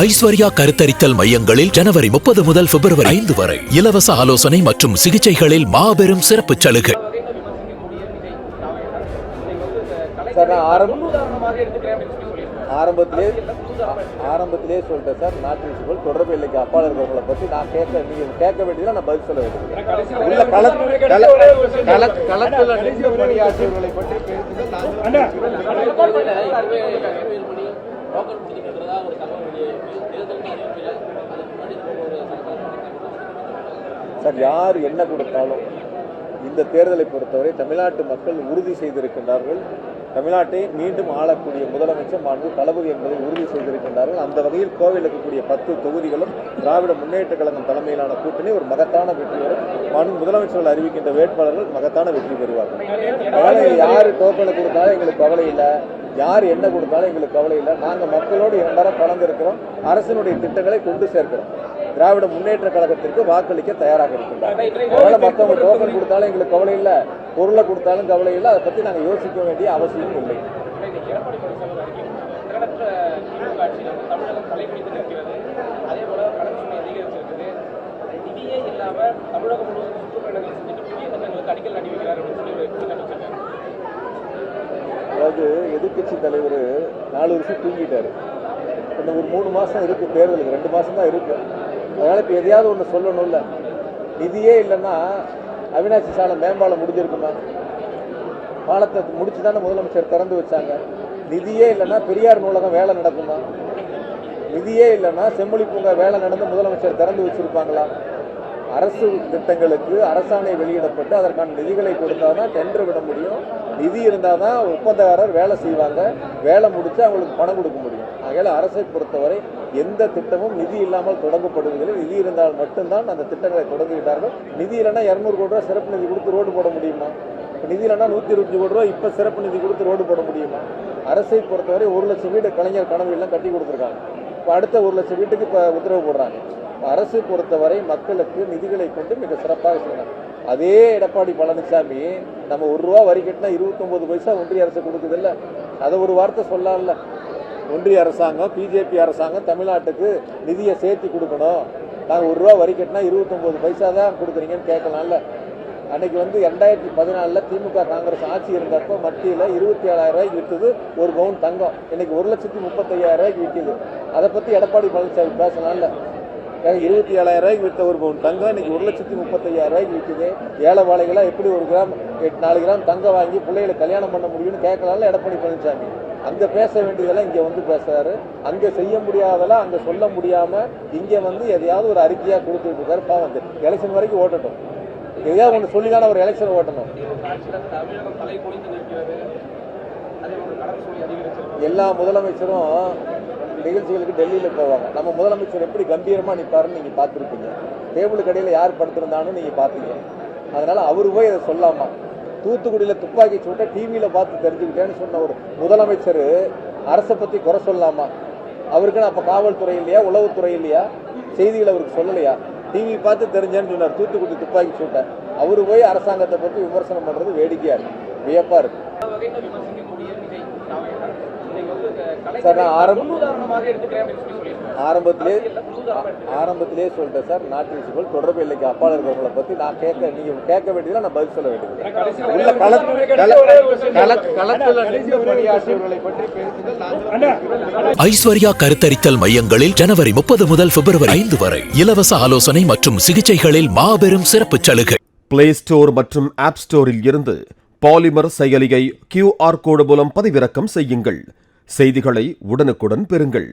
ஐஸ்வர்யா கருத்தரித்தல் மையங்களில் ஜனவரி 30 முதல் பிப்ரவரி 5 வரை இலவச ஆலோசனை மற்றும் சிகிச்சைகளில் மாபெரும் சிறப்பு சலுகை. ஆரம்பத்திலே சொல்லிட்டேன் சார். நாட்டு விஷயங்கள் தொடர்பு இல்லைக்கு அப்பால் இருக்கிறவங்களை பற்றி நான் நீங்க கேட்க வேண்டியது நான் பதில் சொல்ல வேண்டும். களத்தில் நின்று பணியாற்றியவர்களை பற்றி சார், யார் என்ன கொடுத்தாலும் இந்த தேர்தலை பொறுத்தவரை தமிழ்நாட்டு மக்கள் உறுதி செய்திருக்கின்றார்கள். தமிழ்நாட்டை மீண்டும் ஆளக்கூடிய முதலமைச்சர் மாண்பு தளபதி என்பதை உறுதி செய்திருக்கின்றார்கள். அந்த வகையில் கோவையில் இருக்கக்கூடிய 10 தொகுதிகளும் திராவிட முன்னேற்ற கழகம் தலைமையிலான கூட்டணி ஒரு மகத்தான வெற்றி பெறும். மாண்பு முதலமைச்சர்கள் அறிவிக்கின்ற வேட்பாளர்கள் மகத்தான வெற்றி பெறுவார்கள். அதனால யார் டோக்கனை கொடுத்தாலும் எங்களுக்கு கவலை இல்லை, யார் என்ன கொடுத்தாலும் எங்களுக்கு கவலை இல்லை. நாங்கள் மக்களோடு 2 வாரம் கலந்திருக்கிறோம். அரசினுடைய திட்டங்களை கொண்டு சேர்க்கிறோம். திராவிட முன்னேற்ற கழகத்திற்கு வாக்களிக்க தயாராக இருக்கின்றார். அதனால மற்றவங்க டோக்கன் கொடுத்தாலும் எங்களுக்கு கவலை இல்லை, பொருளை கொடுத்தாலும் கவலை இல்லை. அதை பற்றி நாங்கள் யோசிக்க வேண்டிய அவசியம் இல்லை. அதாவது எதிர்கட்சி தலைவர் 4 வருஷம் தூங்கிட்டாரு. இன்னும் ஒரு 3 மாதம் இருக்கு தேர்தலுக்கு, 2 மாதம் தான் இருக்கு. அதனால இப்போ எதையாவது ஒன்று சொல்லணும்ல. நிதியே இல்லைன்னா அவினாசி சாலை மேம்பாலம் முடிஞ்சிருக்குமா? பாலத்தை முடிச்சு தானே முதலமைச்சர் திறந்து வச்சாங்க. நிதியே இல்லைன்னா பெரியார் நூலகம் வேலை நடக்குமா? நிதியே இல்லைன்னா செம்மொழி பூங்கா வேலை நடந்து முதலமைச்சர் திறந்து வச்சிருப்பாங்களா? அரசு திட்டங்களுக்கு அரசாணை வெளியிடப்பட்டு அதற்கான நிதிகளை கொடுத்தால் தான் டெண்டர் விட முடியும். நிதி இருந்தால் தான் ஒப்பந்தக்காரர் வேலை செய்வாங்க. வேலை முடிச்சு அவங்களுக்கு பணம் கொடுக்க முடியும். ஆகையால் அரசை பொறுத்தவரை எந்த திட்டமும் நிதி இல்லாமல் தொடங்கப்படுவதில்லை. நிதி இருந்தால் மட்டும்தான் அந்த திட்டங்களை தொடங்குகிறார்கள். நிதி இல்லைன்னா 200 கோடி ரூபா சிறப்பு நிதி கொடுத்து ரோடு போட முடியுமா? நிதி இல்லைன்னா 125 கோடி ரூபா இப்போ சிறப்பு நிதி கொடுத்து ரோடு போட முடியுமா? அரசை பொறுத்தவரை 1 லட்சம் வீடு கலைஞர் கனவு எல்லாம் கட்டி கொடுத்துருக்காங்க. இப்போ அடுத்த 1 லட்சம் வீட்டுக்கு இப்போ உத்தரவு போடுறாங்க. அரசு பொறுத்தவரை மக்களுக்கு நிதிகளை கொண்டு மிக சிறப்பாக செய்யணும். அதே எடப்பாடி பழனிசாமி நம்ம 1 ரூபா வரி கட்டினா 29 பைசா ஒன்றிய அரசு கொடுக்குது இல்லை, அதை ஒரு வார்த்தை சொல்லலாம்ல. ஒன்றிய அரசாங்கம், பிஜேபி அரசாங்கம் தமிழ்நாட்டுக்கு நிதியை சேர்த்து கொடுக்கணும். நாங்கள் 1 ரூபா வரி கட்டினா 29 பைசா தான் கொடுக்குறீங்கன்னு கேட்கலாம்ல. அன்னைக்கு 2014 திமுக காங்கிரஸ் ஆட்சி இருந்தப்போ மத்தியில் 27,000 ரூபாய்க்கு விற்றது ஒரு பவுன் தங்கம். இன்னைக்கு 1,35,000 ரூபாய்க்கு விற்கிது. அதை பற்றி எடப்பாடி பழனிசாமி பேசலாம்ல. 27,000 ரூபாய்க்கு விற்ற ஒரு பவுன் தங்கம் இன்னைக்கு 1,35,000 ரூபாய்க்கு விற்குது. ஏழை வாழைகளாக எப்படி 1 கிராம் 4 கிராம் தங்கம் வாங்கி பிள்ளைகளை கல்யாணம் பண்ண முடியும்னு கேட்கலாம்ல எடப்பாடி பழனிசாமி. அங்கே பேச வேண்டியதெல்லாம் இங்கே பேசுறாரு. அங்கே செய்ய முடியாதெல்லாம் அங்கே சொல்ல முடியாமல் இங்கே எதையாவது ஒரு அறிக்கையாக கொடுத்துட்டு இருக்காரு. பாவம், எலெக்ஷன் வரைக்கும் ஓட்டட்டும். எதையாவது ஒன்று சொல்லிதான ஒரு எலெக்ஷன் ஓட்டணும். எல்லா முதலமைச்சரும் நிகழ்ச்சிகளுக்கு டெல்லியில் போவாங்க. நம்ம முதலமைச்சர் எப்படி கம்பீரமாக நிற்பாருன்னு நீங்கள் பார்த்துருப்பீங்க. டேபிள் கடையில் யார் படுத்திருந்தான்னு நீங்கள் பார்த்தீங்க. அதனால அவரு போய் அதை சொல்லாமா? தூத்துக்குடியில் துப்பாக்கி சூட்டை டிவியில் பார்த்து தெரிஞ்சுக்கிட்டேன்னு சொன்ன ஒரு முதலமைச்சர் அரசை பற்றி குறை சொல்லலாமா? அவருக்குன்னு அப்போ காவல்துறை இல்லையா, உளவுத்துறை இல்லையா, செய்திகள் அவருக்கு சொல்லலையா? டிவி பார்த்து தெரிஞ்சேன்னு சொன்னார் தூத்துக்குடி துப்பாக்கி சூட்டை. அவரு போய் அரசாங்கத்தை பற்றி விமர்சனம் பண்ணுறது வேடிக்கையாக இருக்கு, வியப்பாக இருக்கு. சார், நான் ஆரம்பத்திலே சொல்லிட்டேன் சார். நாட்டு விஷயங்கள் தொடர்பு இல்லைக்கு அப்பால் இருக்கிறவங்களை பற்றி நான் நீங்க கேட்க வேண்டியது நான் பதில் சொல்ல வேண்டியது. பணியாற்றியவர்களை பற்றி பேசுங்கள். ஐஸ்வர்யா கருத்தரித்தல் மையங்களில் ஜனவரி 30 முதல் பிப்ரவரி 5 வரை இலவச ஆலோசனை மற்றும் சிகிச்சைகளில் மாபெரும் சிறப்பு சலுகை. பிளே ஸ்டோர் மற்றும் ஆப் ஸ்டோரில் இருந்து பாலிமர் செயலியை QR கோடு மூலம் பதிவிறக்கம் செய்யுங்கள். செய்திகளை உடனுக்குடன் பெறுங்கள்.